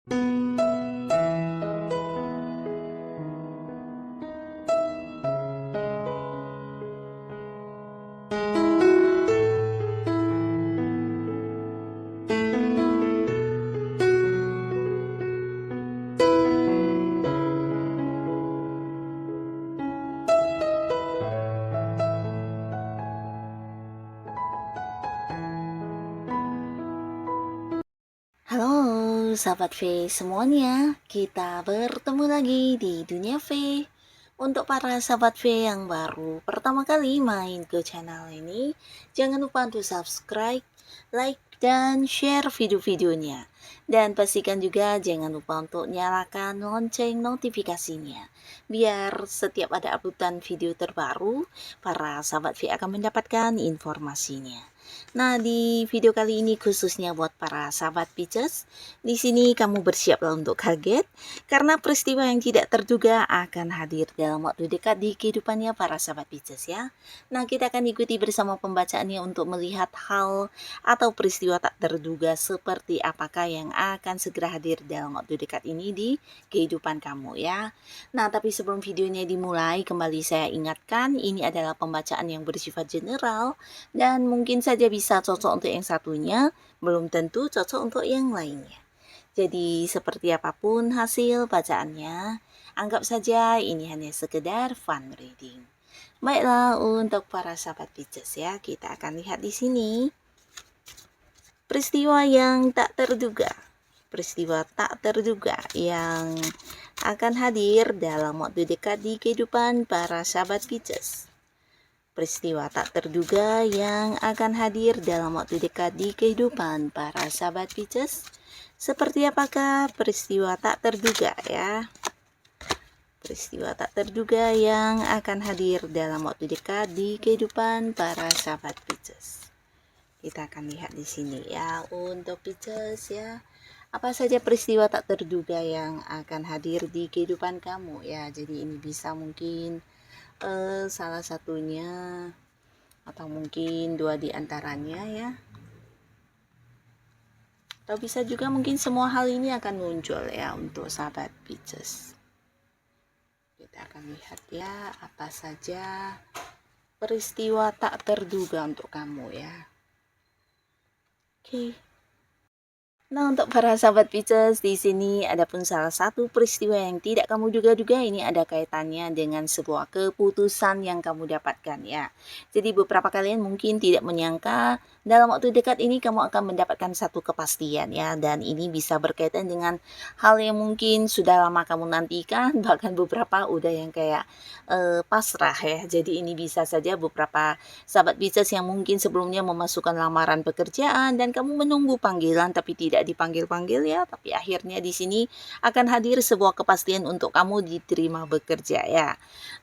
Halo sahabat V semuanya, kita bertemu lagi di Dunia V. Untuk para sahabat V yang baru pertama kali main ke channel ini, jangan lupa untuk subscribe, like, dan share video-videonya. Dan pastikan juga jangan lupa untuk nyalakan lonceng notifikasinya. Biar setiap ada uploadan video terbaru, para sahabat V akan mendapatkan informasinya. Nah, di video kali ini khususnya buat para sahabat Pisces, di sini kamu bersiaplah untuk kaget karena peristiwa yang tidak terduga akan hadir dalam waktu dekat di kehidupannya para sahabat Pisces ya. Nah, kita akan ikuti bersama pembacaannya untuk melihat hal atau peristiwa tak terduga seperti apakah yang akan segera hadir dalam waktu dekat ini di kehidupan kamu ya. Nah, tapi sebelum videonya dimulai, kembali saya ingatkan ini adalah pembacaan yang bersifat general dan mungkin saja bisa cocok untuk yang satunya, belum tentu cocok untuk yang lainnya. Jadi seperti apapun hasil bacaannya, anggap saja ini hanya sekedar fun reading. Baiklah, untuk para sahabat Pisces ya, kita akan lihat di sini peristiwa yang tak terduga. Peristiwa tak terduga yang akan hadir dalam waktu dekat di kehidupan para sahabat Pisces. Peristiwa tak terduga yang akan hadir dalam waktu dekat di kehidupan para sahabat Pisces. Seperti apakah peristiwa tak terduga ya? Peristiwa tak terduga yang akan hadir dalam waktu dekat di kehidupan para sahabat Pisces. Kita akan lihat di sini ya untuk Pisces ya. Apa saja peristiwa tak terduga yang akan hadir di kehidupan kamu ya. Jadi ini bisa mungkin salah satunya atau mungkin dua di antaranya ya, atau bisa juga mungkin semua hal ini akan muncul ya untuk sahabat Pisces. Kita akan lihat ya apa saja peristiwa tak terduga untuk kamu ya. Oke. Nah, untuk para sahabat Pisces, di sini ada pun salah satu peristiwa yang tidak kamu duga-duga, ini ada kaitannya dengan sebuah keputusan yang kamu dapatkan ya. Jadi beberapa kalian mungkin tidak menyangka dalam waktu dekat ini kamu akan mendapatkan satu kepastian ya, dan ini bisa berkaitan dengan hal yang mungkin sudah lama kamu nantikan, bahkan beberapa udah yang kayak pasrah ya. Jadi ini bisa saja beberapa sahabat Pisces yang mungkin sebelumnya memasukkan lamaran pekerjaan dan kamu menunggu panggilan tapi tidak dipanggil-panggil ya, tapi akhirnya di sini akan hadir sebuah kepastian untuk kamu diterima bekerja ya.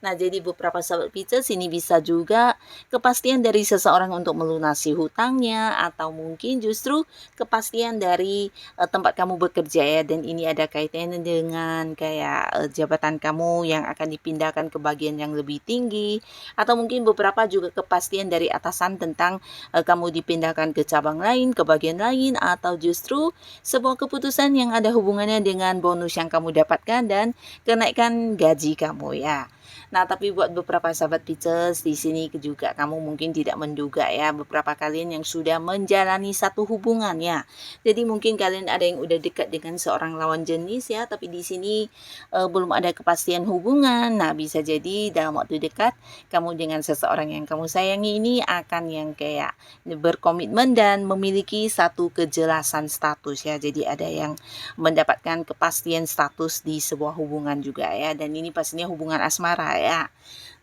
Nah, jadi beberapa sahabat Pisces ini bisa juga kepastian dari seseorang untuk melunasi hutangnya, atau mungkin justru kepastian dari tempat kamu bekerja ya, dan ini ada kaitannya dengan kayak jabatan kamu yang akan dipindahkan ke bagian yang lebih tinggi, atau mungkin beberapa juga kepastian dari atasan tentang kamu dipindahkan ke cabang lain, ke bagian lain, atau justru sebuah keputusan yang ada hubungannya dengan bonus yang kamu dapatkan dan kenaikan gaji kamu ya. Nah, tapi buat beberapa sahabat Pisces di sini juga kamu mungkin tidak menduga ya, beberapa kalian yang sudah menjalani satu hubungan ya. Jadi mungkin kalian ada yang udah dekat dengan seorang lawan jenis ya, tapi di sini belum ada kepastian hubungan. Nah, bisa jadi dalam waktu dekat kamu dengan seseorang yang kamu sayangi ini akan yang kayak berkomitmen dan memiliki satu kejelasan status ya. Jadi ada yang mendapatkan kepastian status di sebuah hubungan juga ya, dan ini pastinya hubungan asmara ya.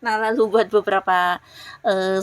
Nah, lalu buat beberapa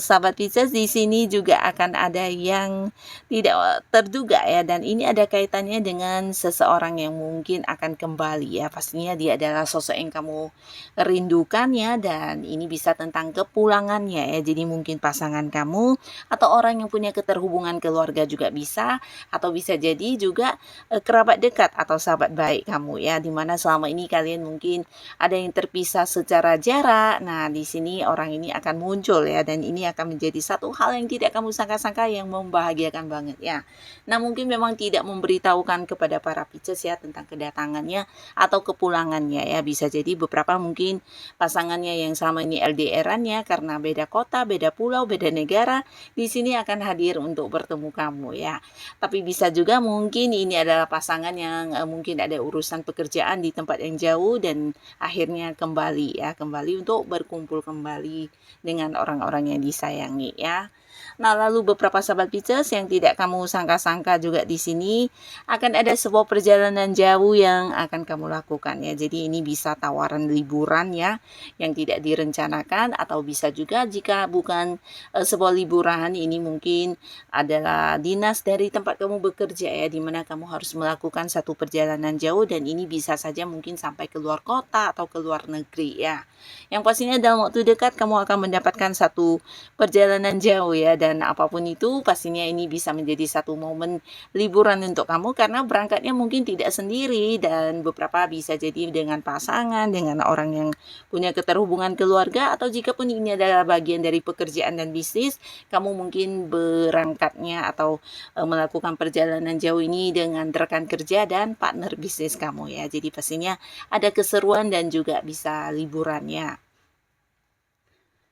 sahabat Pisces di sini juga akan ada yang tidak terduga ya, dan ini ada kaitannya dengan seseorang yang mungkin akan kembali ya. Pastinya dia adalah sosok yang kamu rindukan ya, dan ini bisa tentang kepulangannya ya. Jadi mungkin pasangan kamu atau orang yang punya keterhubungan keluarga juga bisa, atau bisa jadi juga kerabat dekat atau sahabat baik kamu ya, dimana selama ini kalian mungkin ada yang terpisah secara jarak. Nah, di sini orang ini akan muncul ya, dan ini akan menjadi satu hal yang tidak kamu sangka-sangka yang membahagiakan banget ya. Nah, mungkin memang tidak memberitahukan kepada para Pisces ya tentang kedatangannya atau kepulangannya ya. Bisa jadi beberapa mungkin pasangannya yang selama ini LDR-an ya, karena beda kota, beda pulau, beda negara, di sini akan hadir untuk bertemu kamu ya. Tapi bisa juga mungkin ini adalah pasangan yang mungkin ada urusan pekerjaan di tempat yang jauh dan akhirnya kembali ya, kembali untuk berkumpul kembali dengan orang-orang yang disayangi ya. Nah, lalu beberapa sahabat Pisces yang tidak kamu sangka-sangka juga di sini akan ada sebuah perjalanan jauh yang akan kamu lakukan ya. Jadi ini bisa tawaran liburan ya yang tidak direncanakan, atau bisa juga jika bukan sebuah liburan, ini mungkin adalah dinas dari tempat kamu bekerja ya, di mana kamu harus melakukan satu perjalanan jauh, dan ini bisa saja mungkin sampai ke luar kota atau ke luar negeri ya. Yang pastinya dalam waktu dekat kamu akan mendapatkan satu perjalanan jauh ya, dan apapun itu pastinya ini bisa menjadi satu momen liburan untuk kamu, karena berangkatnya mungkin tidak sendiri, dan beberapa bisa jadi dengan pasangan, dengan orang yang punya keterhubungan keluarga, atau jika pun ini adalah bagian dari pekerjaan dan bisnis, kamu mungkin berangkatnya atau melakukan perjalanan jauh ini dengan rekan kerja dan partner bisnis kamu ya. Jadi pastinya ada keseruan dan juga bisa liburannya.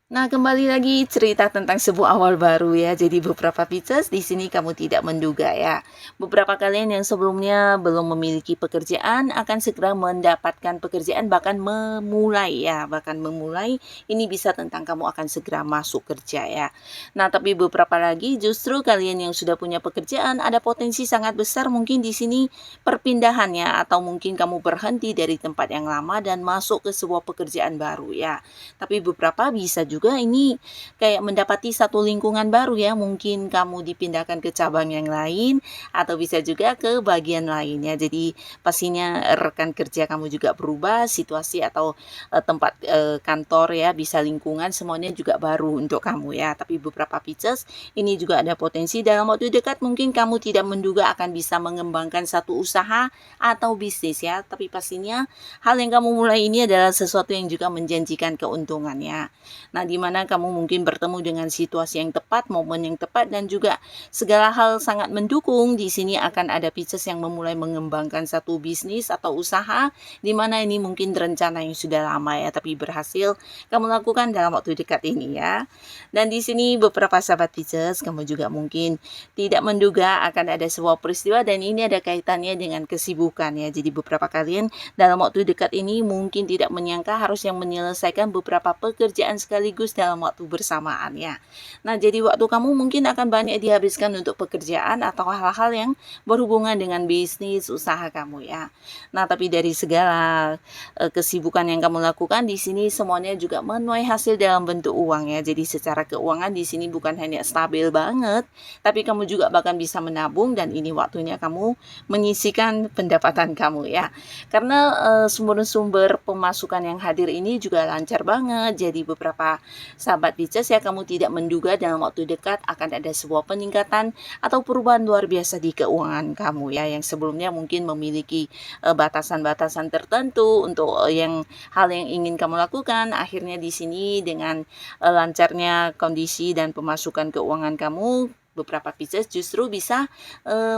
Nah, kembali lagi cerita tentang sebuah awal baru ya. Jadi beberapa Pisces di sini kamu tidak menduga ya. Beberapa kalian yang sebelumnya belum memiliki pekerjaan akan segera mendapatkan pekerjaan, bahkan memulai ya, bahkan memulai. Ini bisa tentang kamu akan segera masuk kerja ya. Nah, tapi beberapa lagi justru kalian yang sudah punya pekerjaan ada potensi sangat besar mungkin di sini perpindahannya, atau mungkin kamu berhenti dari tempat yang lama dan masuk ke sebuah pekerjaan baru ya. Tapi beberapa bisa juga ini kayak mendapati satu lingkungan baru ya, mungkin kamu dipindahkan ke cabang yang lain atau bisa juga ke bagian lain ya. Jadi pastinya rekan kerja kamu juga berubah, situasi atau tempat kantor ya, bisa lingkungan, semuanya juga baru untuk kamu ya. Tapi beberapa Pisces ini juga ada potensi dalam waktu dekat mungkin kamu tidak menduga akan bisa mengembangkan satu usaha atau bisnis ya. Tapi pastinya hal yang kamu mulai ini adalah sesuatu yang juga menjanjikan keuntungannya. Nah, di mana kamu mungkin bertemu dengan situasi yang tepat, momen yang tepat, dan juga segala hal sangat mendukung. Di sini akan ada Pisces yang memulai mengembangkan satu bisnis atau usaha, di mana ini mungkin rencana yang sudah lama ya, tapi berhasil kamu lakukan dalam waktu dekat ini ya. Dan di sini beberapa sahabat Pisces, kamu juga mungkin tidak menduga akan ada sebuah peristiwa, dan ini ada kaitannya dengan kesibukan ya. Jadi beberapa kalian dalam waktu dekat ini mungkin tidak menyangka harus yang menyelesaikan beberapa pekerjaan sekaligus dalam waktu bersamaan ya. Nah, jadi waktu kamu mungkin akan banyak dihabiskan untuk pekerjaan atau hal-hal yang berhubungan dengan bisnis usaha kamu ya. Nah, tapi dari segala kesibukan yang kamu lakukan di sini semuanya juga menuai hasil dalam bentuk uang ya. Jadi secara keuangan di sini bukan hanya stabil banget, tapi kamu juga bahkan bisa menabung, dan ini waktunya kamu menyisihkan pendapatan kamu ya. Karena sumber-sumber pemasukan yang hadir ini juga lancar banget. Jadi beberapa sahabat Pisces ya, kamu tidak menduga dalam waktu dekat akan ada sebuah peningkatan atau perubahan luar biasa di keuangan kamu ya, yang sebelumnya mungkin memiliki batasan-batasan tertentu untuk hal yang ingin kamu lakukan. Akhirnya di sini dengan lancarnya kondisi dan pemasukan keuangan kamu, beberapa Pisces justru bisa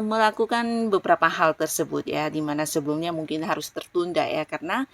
melakukan beberapa hal tersebut ya, dimana sebelumnya mungkin harus tertunda ya karena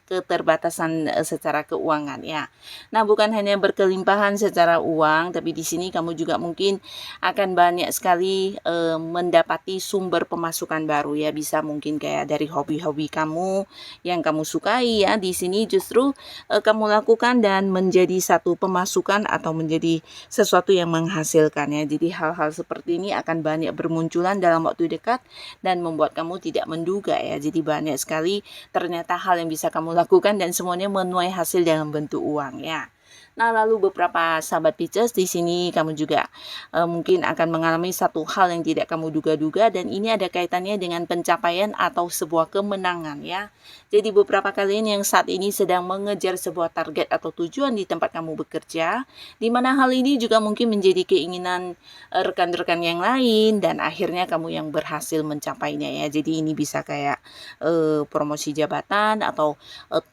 keterbatasan secara keuangan ya. Nah, bukan hanya berkelimpahan secara uang, tapi di sini kamu juga mungkin akan banyak sekali mendapati sumber pemasukan baru ya. Bisa mungkin kayak dari hobi-hobi kamu yang kamu sukai ya. Di sini justru kamu lakukan dan menjadi satu pemasukan atau menjadi sesuatu yang menghasilkan ya. Jadi hal-hal seperti ini akan banyak bermunculan dalam waktu dekat dan membuat kamu tidak menduga ya. Jadi banyak sekali ternyata hal yang bisa kamu lakukan dan semuanya menuai hasil dalam bentuk uang ya. Nah, lalu beberapa sahabat Pisces di sini kamu juga mungkin akan mengalami satu hal yang tidak kamu duga-duga, dan ini ada kaitannya dengan pencapaian atau sebuah kemenangan ya. Jadi beberapa kalian yang saat ini sedang mengejar sebuah target atau tujuan di tempat kamu bekerja, di mana hal ini juga mungkin menjadi keinginan rekan-rekan yang lain, dan akhirnya kamu yang berhasil mencapainya ya. Jadi ini bisa kayak promosi jabatan atau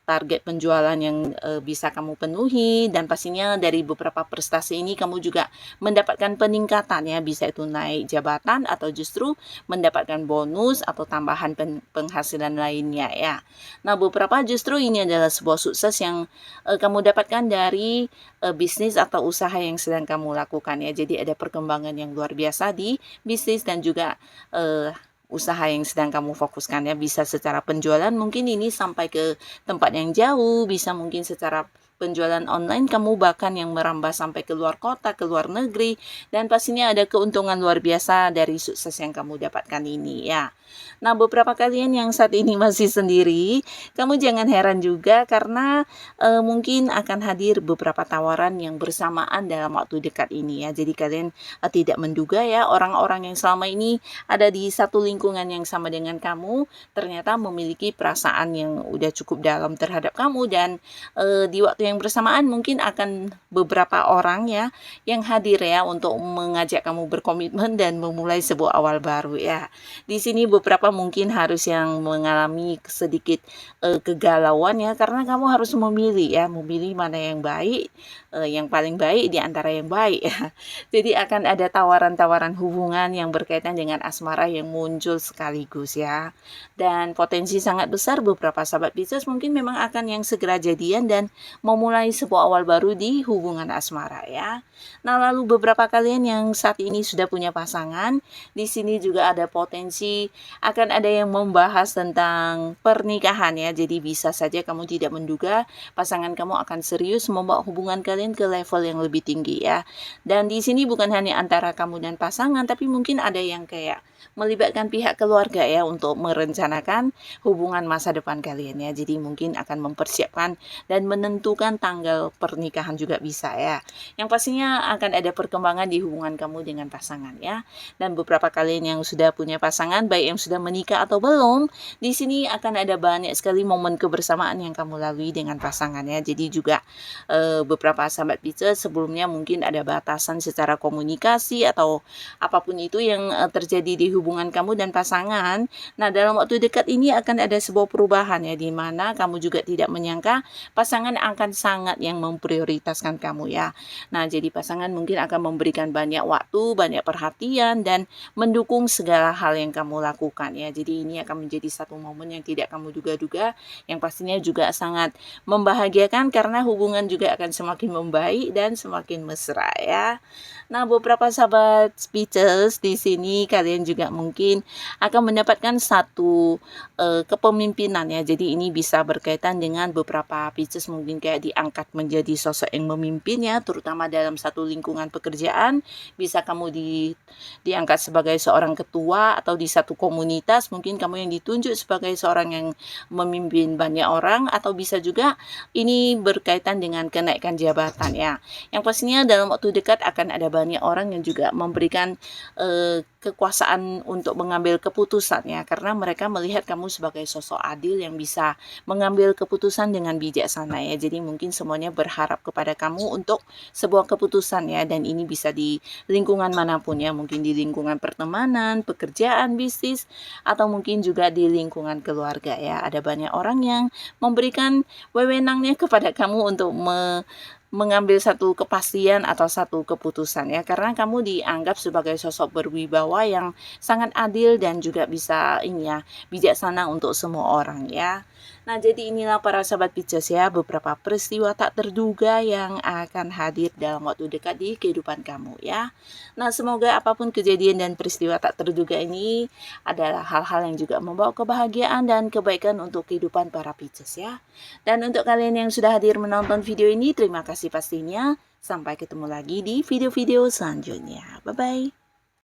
target penjualan yang bisa kamu penuhi, dan pastinya dari beberapa prestasi ini kamu juga mendapatkan peningkatan ya, bisa itu naik jabatan atau justru mendapatkan bonus atau tambahan penghasilan lainnya ya. Nah, beberapa justru ini adalah sebuah sukses yang kamu dapatkan dari bisnis atau usaha yang sedang kamu lakukan ya. Jadi ada perkembangan yang luar biasa di bisnis dan juga usaha yang sedang kamu fokuskan ya. Bisa secara penjualan mungkin ini sampai ke tempat yang jauh, bisa mungkin secara penjualan online kamu bahkan yang merambah sampai ke luar kota, ke luar negeri, dan pastinya ada keuntungan luar biasa dari sukses yang kamu dapatkan ini ya. Nah, beberapa kalian yang saat ini masih sendiri, kamu jangan heran juga karena mungkin akan hadir beberapa tawaran yang bersamaan dalam waktu dekat ini ya. Jadi kalian tidak menduga ya, orang-orang yang selama ini ada di satu lingkungan yang sama dengan kamu ternyata memiliki perasaan yang udah cukup dalam terhadap kamu, dan di waktu yang bersamaan mungkin akan beberapa orang ya yang hadir ya untuk mengajak kamu berkomitmen dan memulai sebuah awal baru ya. Di sini beberapa mungkin harus yang mengalami sedikit kegalauan ya, karena kamu harus memilih mana yang baik, yang paling baik di antara yang baik ya. Jadi akan ada tawaran-tawaran hubungan yang berkaitan dengan asmara yang muncul sekaligus ya. Dan potensi sangat besar beberapa sahabat Pisces mungkin memang akan yang segera jadian dan memulai sebuah awal baru di hubungan asmara ya. Nah, lalu beberapa kalian yang saat ini sudah punya pasangan, di sini juga ada potensi akan ada yang membahas tentang pernikahan ya. Jadi bisa saja kamu tidak menduga pasangan kamu akan serius membawa hubungan kalian ke level yang lebih tinggi ya. Dan di sini bukan hanya antara kamu dan pasangan, tapi mungkin ada yang kayak melibatkan pihak keluarga ya untuk merencanakan hubungan masa depan kalian ya. Jadi mungkin akan mempersiapkan dan menentukan tanggal pernikahan juga bisa ya. Yang pastinya akan ada perkembangan di hubungan kamu dengan pasangan ya. Dan beberapa kalian yang sudah punya pasangan, baik yang sudah menikah atau belum, di sini akan ada banyak sekali momen kebersamaan yang kamu lalui dengan pasangan ya. Jadi juga beberapa sahabat Pisces sebelumnya mungkin ada batasan secara komunikasi atau apapun itu yang terjadi di hubungan kamu dan pasangan. Nah, dalam waktu dekat ini akan ada sebuah perubahan ya, di mana kamu juga tidak menyangka pasangan akan sangat yang memprioritaskan kamu ya. Nah, jadi pasangan mungkin akan memberikan banyak waktu, banyak perhatian, dan mendukung segala hal yang kamu lakukan ya. Jadi ini akan menjadi satu momen yang tidak kamu duga-duga, yang pastinya juga sangat membahagiakan karena hubungan juga akan semakin membaik dan semakin mesra ya. Nah, beberapa sahabat Pisces di sini kalian juga mungkin akan mendapatkan satu kepemimpinan ya. Jadi ini bisa berkaitan dengan beberapa Pisces mungkin kayak diangkat menjadi sosok yang memimpin ya, terutama dalam satu lingkungan pekerjaan. Bisa kamu diangkat sebagai seorang ketua, atau di satu komunitas mungkin kamu yang ditunjuk sebagai seorang yang memimpin banyak orang, atau bisa juga ini berkaitan dengan kenaikan jabatan ya. Yang pastinya dalam waktu dekat akan ada banyak orang yang juga memberikan kekuasaan untuk mengambil keputusan ya, karena mereka melihat kamu sebagai sosok adil yang bisa mengambil keputusan dengan bijaksana ya. Jadi mungkin semuanya berharap kepada kamu untuk sebuah keputusan ya, dan ini bisa di lingkungan manapun ya, mungkin di lingkungan pertemanan, pekerjaan, bisnis, atau mungkin juga di lingkungan keluarga ya. Ada banyak orang yang memberikan wewenangnya kepada kamu untuk mengambil satu kepastian atau satu keputusan ya, karena kamu dianggap sebagai sosok berwibawa yang sangat adil dan juga bisa ini ya, bijaksana untuk semua orang ya. Nah, jadi inilah para sahabat Pisces ya, beberapa peristiwa tak terduga yang akan hadir dalam waktu dekat di kehidupan kamu ya. Nah, semoga apapun kejadian dan peristiwa tak terduga ini adalah hal-hal yang juga membawa kebahagiaan dan kebaikan untuk kehidupan para Pisces ya. Dan untuk kalian yang sudah hadir menonton video ini, terima kasih pastinya. Sampai ketemu lagi di video-video selanjutnya. Bye-bye.